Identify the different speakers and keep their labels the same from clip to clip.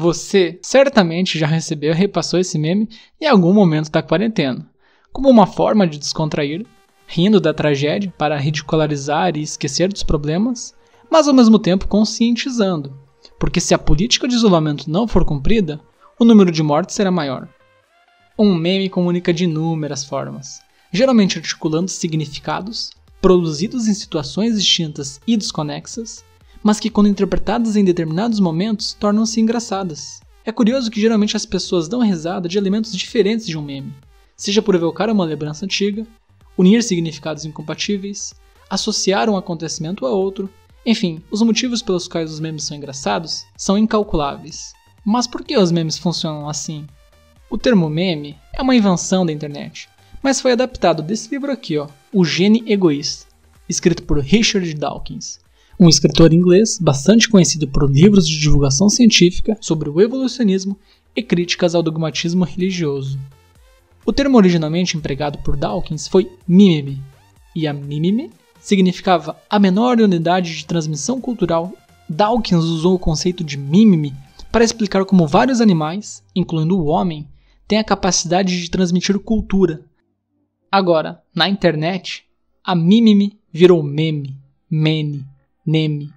Speaker 1: Você certamente já recebeu e repassou esse meme em algum momento da quarentena, como uma forma de descontrair, rindo da tragédia para ridicularizar e esquecer dos problemas, mas ao mesmo tempo conscientizando, porque se a política de isolamento não for cumprida, o número de mortes será maior. Um meme comunica de inúmeras formas, geralmente articulando significados, produzidos em situações distintas e desconexas, mas que quando interpretadas em determinados momentos tornam-se engraçadas. É curioso que geralmente as pessoas dão risada de elementos diferentes de um meme, seja por evocar uma lembrança antiga, unir significados incompatíveis, associar um acontecimento a outro, enfim, os motivos pelos quais os memes são engraçados são incalculáveis. Mas por que os memes funcionam assim? O termo meme é uma invenção da internet, mas foi adaptado desse livro aqui, O Gene Egoísta, escrito por Richard Dawkins, um escritor inglês bastante conhecido por livros de divulgação científica sobre o evolucionismo e críticas ao dogmatismo religioso. O termo originalmente empregado por Dawkins foi mimimi, e a mimimi significava a menor unidade de transmissão cultural. Dawkins usou o conceito de mimimi para explicar como vários animais, incluindo o homem, têm a capacidade de transmitir cultura. Agora, na internet, a mimimi virou meme, mene, neme.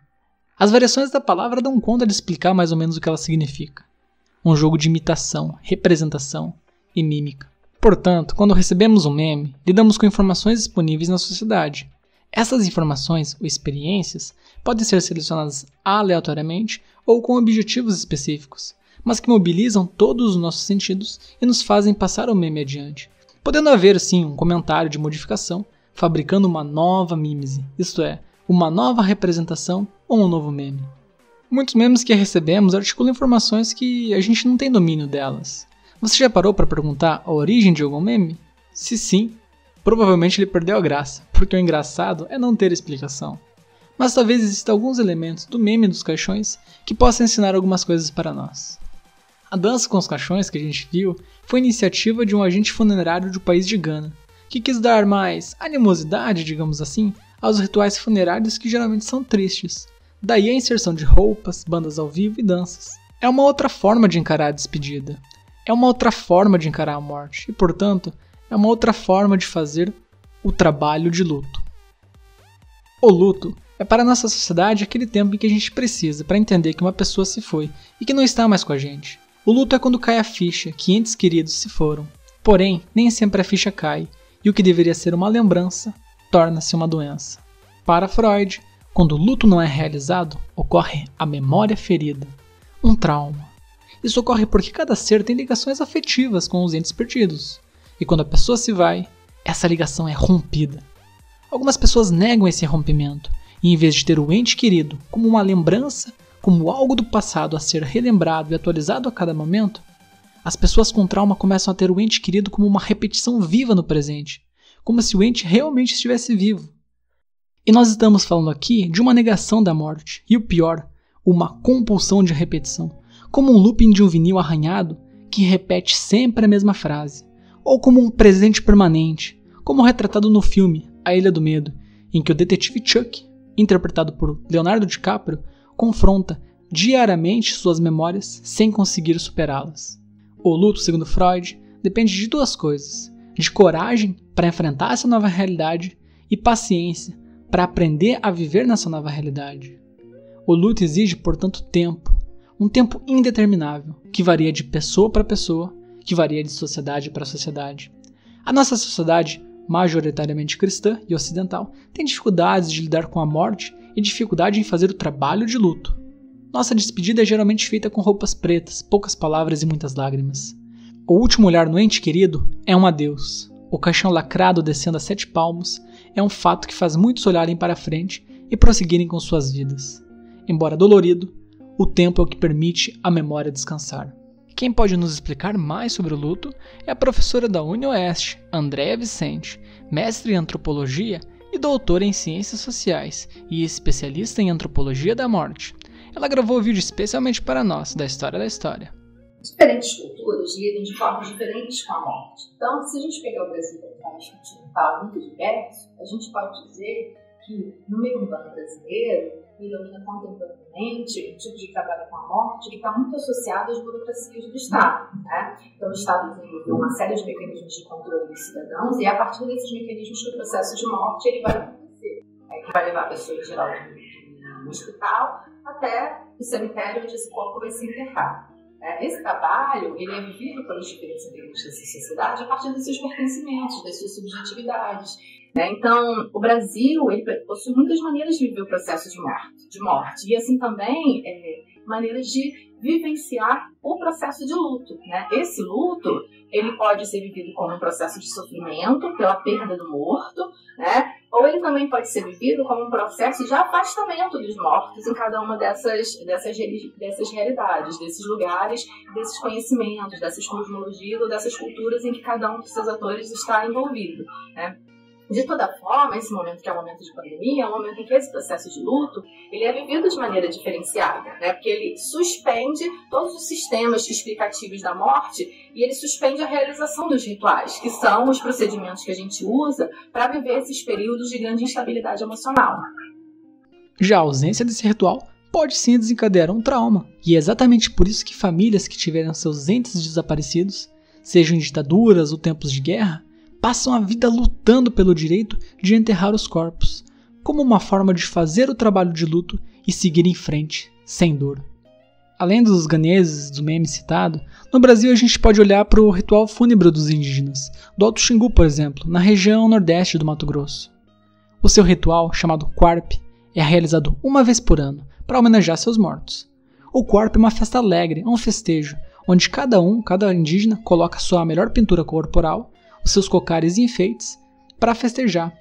Speaker 1: As variações da palavra dão conta de explicar mais ou menos o que ela significa. Um jogo de imitação, representação e mímica. Portanto, quando recebemos um meme, lidamos com informações disponíveis na sociedade. Essas informações ou experiências podem ser selecionadas aleatoriamente ou com objetivos específicos, mas que mobilizam todos os nossos sentidos e nos fazem passar o meme adiante, podendo haver, sim, um comentário de modificação, fabricando uma nova mímese, isto é, uma nova representação ou um novo meme. Muitos memes que recebemos articulam informações que a gente não tem domínio delas. Você já parou para perguntar a origem de algum meme? Se sim, provavelmente ele perdeu a graça, porque o engraçado é não ter explicação. Mas talvez existam alguns elementos do meme dos caixões que possam ensinar algumas coisas para nós. A dança com os caixões que a gente viu foi iniciativa de um agente funerário do país de Gana, que quis dar mais animosidade, digamos assim, aos rituais funerários que geralmente são tristes. Daí a inserção de roupas, bandas ao vivo e danças. É uma outra forma de encarar a despedida. É uma outra forma de encarar a morte e, portanto, é uma outra forma de fazer o trabalho de luto. O luto é para a nossa sociedade aquele tempo em que a gente precisa para entender que uma pessoa se foi e que não está mais com a gente. O luto é quando cai a ficha que entes queridos se foram. Porém, nem sempre a ficha cai e o que deveria ser uma lembrança torna-se uma doença. Para Freud, quando o luto não é realizado, ocorre a memória ferida, um trauma. Isso ocorre porque cada ser tem ligações afetivas com os entes perdidos. E quando a pessoa se vai, essa ligação é rompida. Algumas pessoas negam esse rompimento, e em vez de ter o ente querido como uma lembrança, como algo do passado a ser relembrado e atualizado a cada momento, as pessoas com trauma começam a ter o ente querido como uma repetição viva no presente, como se o ente realmente estivesse vivo. E nós estamos falando aqui de uma negação da morte, e o pior, uma compulsão de repetição, como um looping de um vinil arranhado que repete sempre a mesma frase, ou como um presente permanente, como retratado no filme A Ilha do Medo, em que o detetive Chuck, interpretado por Leonardo DiCaprio, confronta diariamente suas memórias sem conseguir superá-las. O luto, segundo Freud, depende de duas coisas: de coragem para enfrentar essa nova realidade e paciência para aprender a viver nessa nova realidade. O luto exige, portanto, tempo, um tempo indeterminável, que varia de pessoa para pessoa, que varia de sociedade para sociedade. A nossa sociedade, majoritariamente cristã e ocidental, tem dificuldades de lidar com a morte e dificuldade em fazer o trabalho de luto. Nossa despedida é geralmente feita com roupas pretas, poucas palavras e muitas lágrimas. O último olhar no ente querido é um adeus. O caixão lacrado descendo a 7 palmos é um fato que faz muitos olharem para frente e prosseguirem com suas vidas. Embora dolorido, o tempo é o que permite a memória descansar. Quem pode nos explicar mais sobre o luto é a professora da UniOeste, Andréa Vicente, mestre em antropologia e doutora em ciências sociais e especialista em antropologia da morte. Ela gravou o vídeo especialmente para nós, da História da História.
Speaker 2: Diferentes culturas lidam de formas diferentes com a morte. Então, se a gente pegar o Brasil como um país continental muito diverso, a gente pode dizer que, no meio urbano brasileiro, predomina contemporaneamente um tipo de trabalho com a morte que está muito associado às burocracias do Estado, né? Então, o Estado desenvolveu uma série de mecanismos de controle dos cidadãos e é a partir desses mecanismos que o processo de morte ele vai acontecer, que vai levar a pessoa em geral no hospital até o cemitério onde esse corpo vai se enterrar. Esse trabalho ele é vivido pelos diferentes integrantes dessa sociedade a partir dos seus pertencimentos, das suas subjetividades. Então, o Brasil ele possui muitas maneiras de viver o processo de morte e assim também maneiras de vivenciar o processo de luto. Esse luto ele pode ser vivido como um processo de sofrimento pela perda do morto, ou ele também pode ser vivido como um processo de afastamento dos mortos em cada uma dessas realidades, desses lugares, desses conhecimentos, dessas cosmologias ou dessas culturas em que cada um dos seus atores está envolvido. De toda forma, esse momento que é o momento de pandemia, é um momento em que esse processo de luto ele é vivido de maneira diferenciada, porque ele suspende todos os sistemas explicativos da morte e ele suspende a realização dos rituais, que são os procedimentos que a gente usa para viver esses períodos de grande instabilidade emocional.
Speaker 1: Já a ausência desse ritual pode sim desencadear um trauma, e é exatamente por isso que famílias que tiveram seus entes desaparecidos, sejam em ditaduras ou tempos de guerra, passam a vida lutando pelo direito de enterrar os corpos, como uma forma de fazer o trabalho de luto e seguir em frente, sem dor. Além dos ganeses, do meme citado, no Brasil a gente pode olhar para o ritual fúnebre dos indígenas, do Alto Xingu, por exemplo, na região nordeste do Mato Grosso. O seu ritual, chamado Quarp, é realizado uma vez por ano, para homenagear seus mortos. O Quarp é uma festa alegre, um festejo, onde cada indígena coloca sua melhor pintura corporal, os seus cocares e enfeites, para festejar.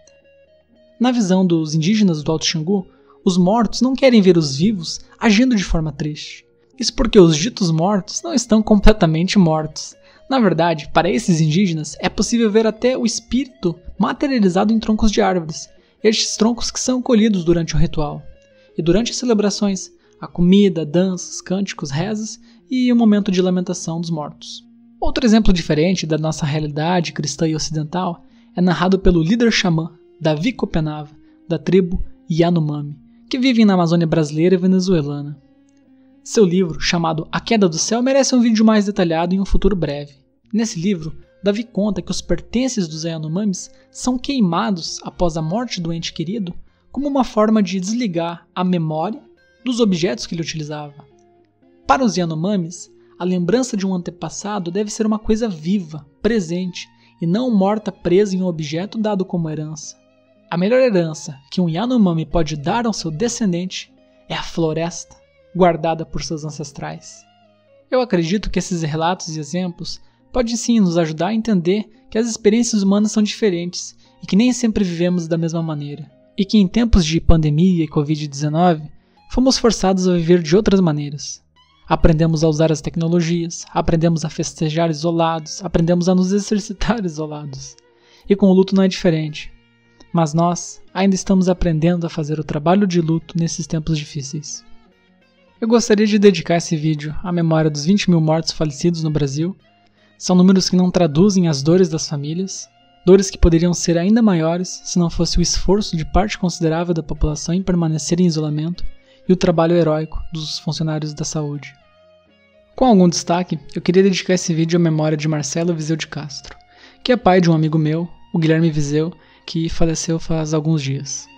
Speaker 1: Na visão dos indígenas do Alto Xingu, os mortos não querem ver os vivos agindo de forma triste. Isso porque os ditos mortos não estão completamente mortos. Na verdade, para esses indígenas, é possível ver até o espírito materializado em troncos de árvores, estes troncos que são colhidos durante o ritual. E durante as celebrações, a comida, danças, cânticos, rezas e o momento de lamentação dos mortos. Outro exemplo diferente da nossa realidade cristã e ocidental é narrado pelo líder xamã, Davi Copenava, da tribo Yanomami, que vive na Amazônia brasileira e venezuelana. Seu livro, chamado A Queda do Céu, merece um vídeo mais detalhado em um futuro breve. Nesse livro, Davi conta que os pertences dos Yanomamis são queimados após a morte do ente querido como uma forma de desligar a memória dos objetos que ele utilizava. Para os Yanomamis, a lembrança de um antepassado deve ser uma coisa viva, presente, e não morta presa em um objeto dado como herança. A melhor herança que um Yanomami pode dar ao seu descendente é a floresta, guardada por seus ancestrais. Eu acredito que esses relatos e exemplos podem sim nos ajudar a entender que as experiências humanas são diferentes e que nem sempre vivemos da mesma maneira. E que em tempos de pandemia e Covid-19, fomos forçados a viver de outras maneiras. Aprendemos a usar as tecnologias, aprendemos a festejar isolados, aprendemos a nos exercitar isolados. E com o luto não é diferente. Mas nós ainda estamos aprendendo a fazer o trabalho de luto nesses tempos difíceis. Eu gostaria de dedicar esse vídeo à memória dos 20 mil mortos falecidos no Brasil. São números que não traduzem as dores das famílias, dores que poderiam ser ainda maiores se não fosse o esforço de parte considerável da população em permanecer em isolamento e o trabalho heróico dos funcionários da saúde. Com algum destaque, eu queria dedicar esse vídeo à memória de Marcelo Viseu de Castro, que é pai de um amigo meu, o Guilherme Viseu, que faleceu faz alguns dias.